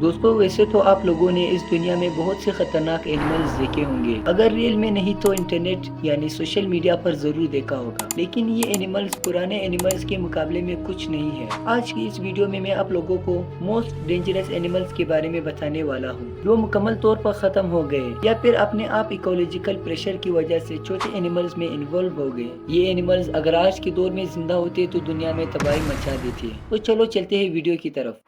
दोस्तों वैसे तो आप लोगों ने इस दुनिया में बहुत से खतरनाक एनिमल्स देखे होंगे, अगर रियल में नहीं तो इंटरनेट यानी सोशल मीडिया पर जरूर देखा होगा। लेकिन ये एनिमल्स पुराने एनिमल्स के मुकाबले में कुछ नहीं है। आज की इस वीडियो में मैं आप लोगों को मोस्ट डेंजरस एनिमल्स के बारे में बताने वाला हूँ, जो मुकम्मल तौर पर खत्म हो गए या फिर अपने आप इकोलॉजिकल प्रेशर की वजह से छोटे एनिमल्स में इन्वॉल्व हो गए। ये एनिमल्स अगर आज के दौर में जिंदा होते तो दुनिया में तबाही मचा देते। तो चलो चलते हैं वीडियो की तरफ।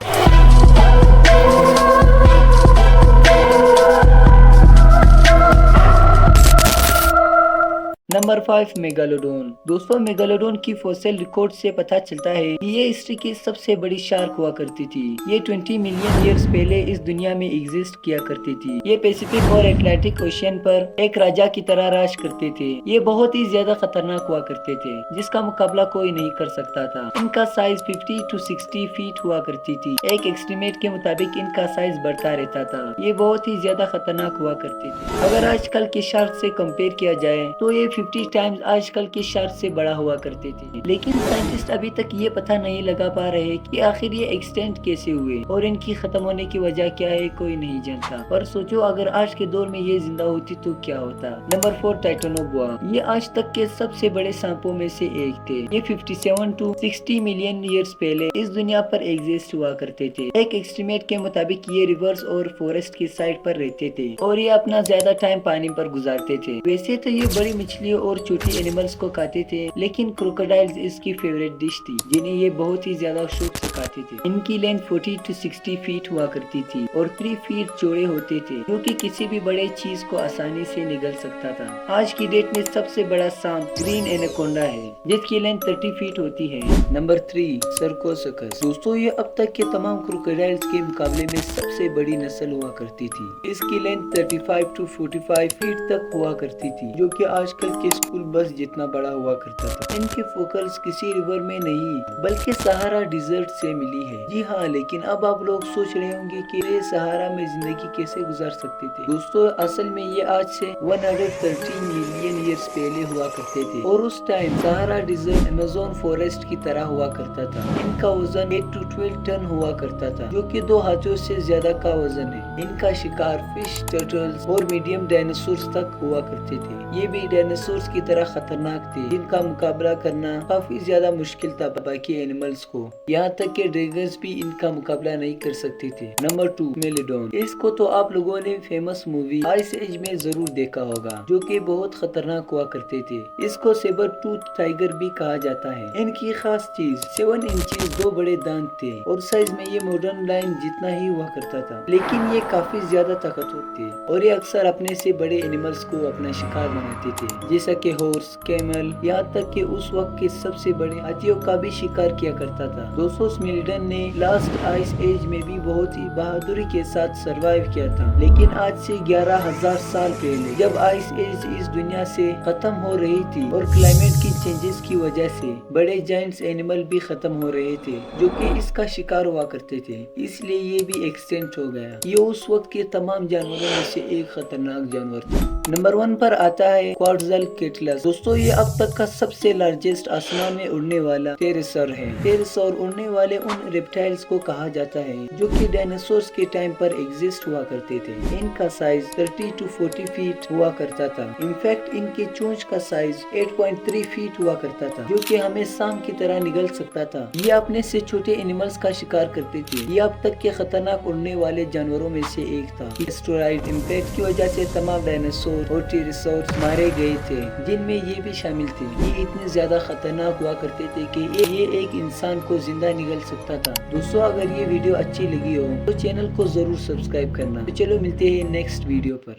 Number 5 megalodon. दोस्तों मेगालोडोन की फॉसिल रिकॉर्ड से पता चलता है कि ये हिस्ट्री की सबसे बड़ी शार्क हुआ करती थी। ये 20 मिलियन ईयर्स पहले इस दुनिया में एग्जिस्ट किया करती थी। ये पैसिफिक और अटलांटिक ओशियन पर एक राजा की तरह राज करते थे। ये बहुत ही ज्यादा खतरनाक हुआ करते थे, जिसका मुकाबला कोई नहीं कर सकता था। इनका साइज 50 to 60 फीट हुआ करती थी। एक एस्टिमेट के मुताबिक इनका साइज बढ़ता रहता था। ये बहुत ही ज्यादा खतरनाक हुआ करते थे। अगर आजकल के शार्क से कंपेयर किया जाए तो ये 50 टाइम्स आजकल के शार्क से बड़ा हुआ करते थे। लेकिन साइंटिस्ट अभी तक ये पता नहीं लगा पा रहे कि आखिर ये एक्सटेंट कैसे हुए और इनकी खत्म होने की वजह क्या है, कोई नहीं जानता। पर सोचो अगर आज के दौर में ये जिंदा होती तो क्या होता। नंबर 4 टाइटोनोबोआ। ये आज तक के सबसे बड़े सांपों में से एक थे। ये 57 to 60 मिलियन ईयर्स पहले इस दुनिया पर एग्जिस्ट हुआ करते थे। एक एस्टिमेट के मुताबिक ये रिवर्स और फॉरेस्ट की साइड पर रहते थे और ये अपना ज्यादा टाइम पानी पर गुजारते थे। वैसे तो ये बड़ी मछलियों और छोटी एनिमल्स को खाते थे, लेकिन क्रोकोडाइल्स इसकी फेवरेट डिश थी, जिन्हें ये बहुत ही ज्यादा शौक से खाते थे। इनकी लेंथ 40 to 60 फीट हुआ करती थी और 3 फीट चौड़े होते थे, जो कि किसी भी बड़े चीज को आसानी से निगल सकता था। आज की डेट में सबसे बड़ा सांप ग्रीन एनाकोंडा है, जिसकी लेंथ 30 फीट होती है। नंबर 3 सर्कोसकस। दोस्तों ये अब तक के तमाम क्रोकोडाइल्स के मुकाबले में सबसे बड़ी नस्ल हुआ करती थी। इसकी लेंथ 35 to 45 फीट तक हुआ करती थी, जो कि आजकल के स्कूल बस जितना बड़ा हुआ करता था। इनके फोकल्स किसी रिवर में नहीं बल्कि सहारा डिजर्ट से मिली है। जी हाँ, लेकिन अब आप लोग सोच रहे होंगे कि ये सहारा में जिंदगी कैसे गुजार सकते थे। दोस्तों असल में ये आज से 113 मिलियन ईयर्स पहले हुआ करते थे और उस time Sahara desert Amazon forest की तरह हुआ करता था। इनका वजन 8 to 12 टन हुआ करता था, जो कि 2 हाथियों से ज्यादा का वजन है। इनका शिकार फिश, टर्टल्स और मीडियम डायनासोर्स तक हुआ करते थे। ये भी डायनासोर्स की तरह खतरनाक थे, जिनका मुकाबला करना काफी ज्यादा मुश्किल था बाकी एनिमल्स को। यहाँ तक के ड्रैगन्स भी इनका मुकाबला नहीं कर सकते थे। नंबर 2 मेलिडोन। इसको तो आप लोगों ने फेमस मूवी आइस एज में जरूर देखा होगा, जो कि बहुत खतरनाक हुआ करते थे। इसको सेबर टूथ टाइगर भी कहा जाता है। इनकी खास चीज 7 इंचेस 2 बड़े दांत थे और साइज में ये मॉडर्न लायन जितना ही हुआ करता था, लेकिन ये काफी ज्यादा ताकतवर थे और ये अक्सर अपने से बड़े एनिमल्स को अपना शिकार बनाते थे, जैसा कि हॉर्स, कैमल, यहाँ तक कि उस वक्त के सबसे बड़े हाथियों का भी शिकार किया करता था। दोस्तों स्मेलिडन ने लास्ट आइस एज में भी बहुत ही बहादुरी के साथ सरवाइव किया था, लेकिन आज से 11,000 साल पहले जब आइस एज इस दुनिया से खत्म हो रही थी और क्लाइमेट की चेंजेस की वजह से बड़े जायंट्स एनिमल भी खत्म हो रहे थे, जो कि इसका शिकार हुआ करते थे, इसलिए ये भी एक्सटेंट हो गया। ये उस वक्त के तमाम जानवरों में से एक खतरनाक जानवर था। नंबर 1 पर आता है क्वाड्रलकेटलस। दोस्तों ये अब तक का सबसे लार्जेस्ट आसमान में उड़ने वाला टेरिसर है। टेरिसर उड़ने वाले उन रेप्टाइल्स को कहा जाता है जो कि डायनासोर्स के टाइम पर एग्जिस्ट हुआ करते थे। इनका साइज 30 to 40 फीट हुआ करता था। इनफैक्ट इनके चोंच का साइज 8.3 फीट हुआ करता था, जो कि हमें सांप की तरह निगल सकता था। ये अपने से छोटे एनिमल्स का शिकार करते थे। ये अब तक के खतरनाक उड़ने वाले जानवरों में से एक था। एस्टेरॉयड इम्पैक्ट की वजह से तमाम डायनासोर और टेरिसॉर्स मारे गए थे, जिनमें ये भी शामिल थे। ये इतने ज्यादा खतरनाक हुआ करते थे कि ये एक इंसान को जिंदा निगल सकता था। दोस्तों अगर ये वीडियो अच्छी लगी हो तो चैनल को जरूर सब्सक्राइब करना। तो चलो मिलते हैं नेक्स्ट वीडियो पर।